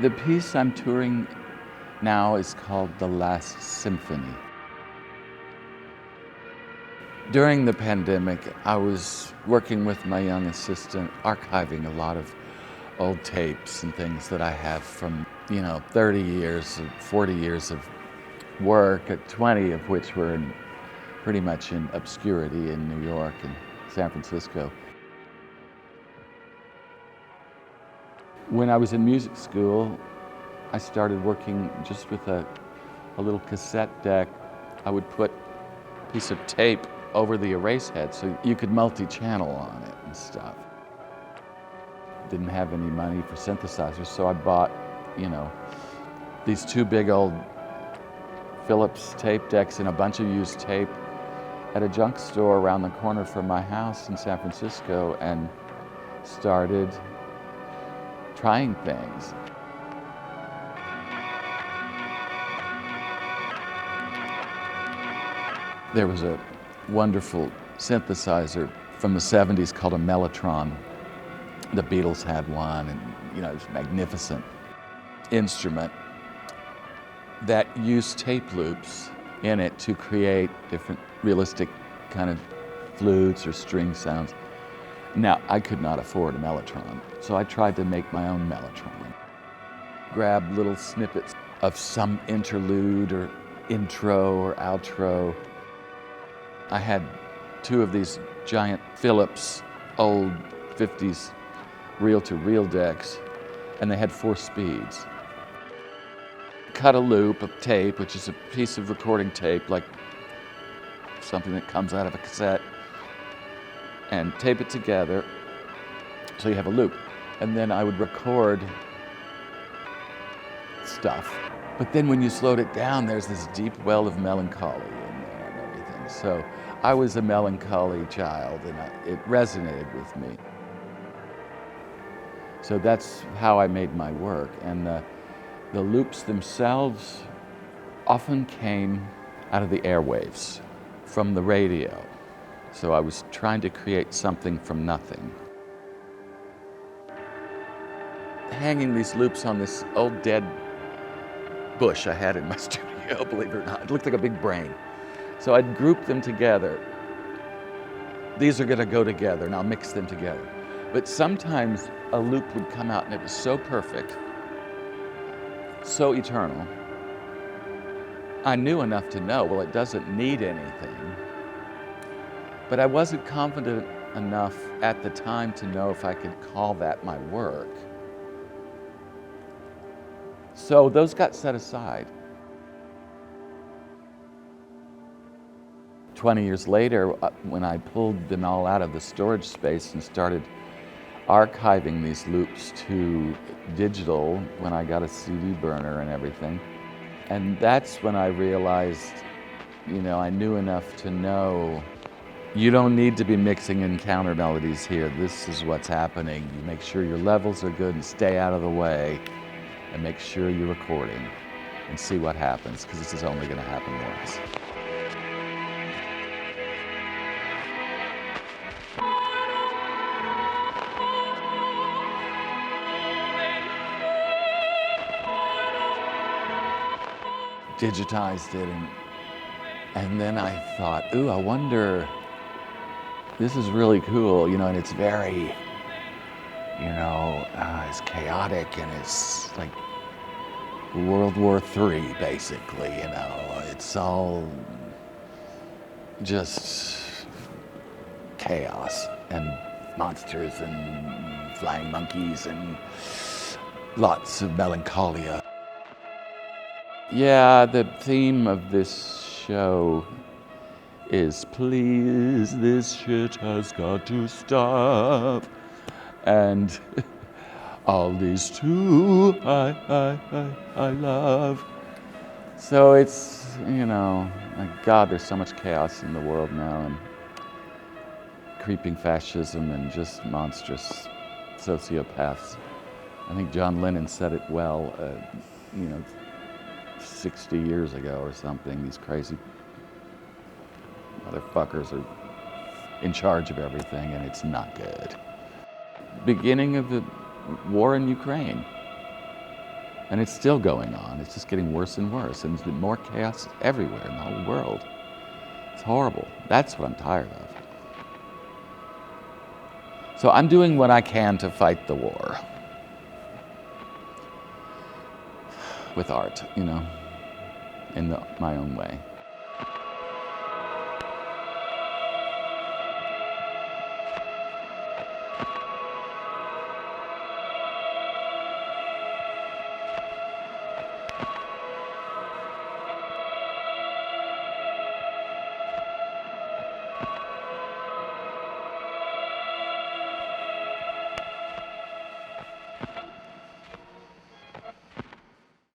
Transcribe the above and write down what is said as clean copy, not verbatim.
The piece I'm touring now is called The Last Symphony. During the pandemic, I was working with my young assistant, archiving a lot of old tapes and things that I have from, 30 years, 40 years of work, 20 of which were pretty much in obscurity in New York and San Francisco. When I was in music school, I started working just with a little cassette deck. I would put a piece of tape over the erase head so you could multi-channel on it and stuff. Didn't have any money for synthesizers, so I bought, these two big old Philips tape decks and a bunch of used tape at a junk store around the corner from my house in San Francisco and started trying things. There was a wonderful synthesizer from the 70s called a mellotron. The Beatles had one, and it was a magnificent instrument that used tape loops in it to create different realistic kind of flutes or string sounds. Now, I could not afford a mellotron, so I tried to make my own mellotron. Grab little snippets of some interlude or intro or outro. I had two of these giant Philips old 50s reel-to-reel decks, and they had 4 speeds. Cut a loop of tape, which is a piece of recording tape, like something that comes out of a cassette, and tape it together so you have a loop. And then I would record stuff. But then when you slowed it down, there's this deep well of melancholy in there and everything. So I was a melancholy child, and it resonated with me. So that's how I made my work. And the loops themselves often came out of the airwaves, from the radio. So I was trying to create something from nothing. Hanging these loops on this old dead bush I had in my studio, believe it or not. It looked like a big brain. So I'd group them together. These are gonna go together, and I'll mix them together. But sometimes a loop would come out and it was so perfect, so eternal. I knew enough to know, well, it doesn't need anything. But I wasn't confident enough at the time to know if I could call that my work. So those got set aside. 20 years later, when I pulled them all out of the storage space and started archiving these loops to digital, when I got a CD burner and everything, and that's when I realized, I knew enough to know you don't need to be mixing in counter melodies here. This is what's happening. You make sure your levels are good and stay out of the way, and make sure you're recording and see what happens, because this is only going to happen once. Digitized it, and then I thought, ooh, I wonder, this is really cool, and it's very, it's chaotic, and it's like World War III, basically, it's all just chaos and monsters and flying monkeys and lots of melancholia. Yeah, the theme of this show is, please, this shit has got to stop. And all these too I love. So it's, my God, there's so much chaos in the world now, and creeping fascism and just monstrous sociopaths. I think John Lennon said it well, 60 years ago or something. These crazy motherfuckers are in charge of everything, and it's not good. Beginning of the war in Ukraine. And it's still going on. It's just getting worse and worse. And there's more chaos everywhere in the whole world. It's horrible. That's what I'm tired of. So I'm doing what I can to fight the war. With art, you know, in my own way.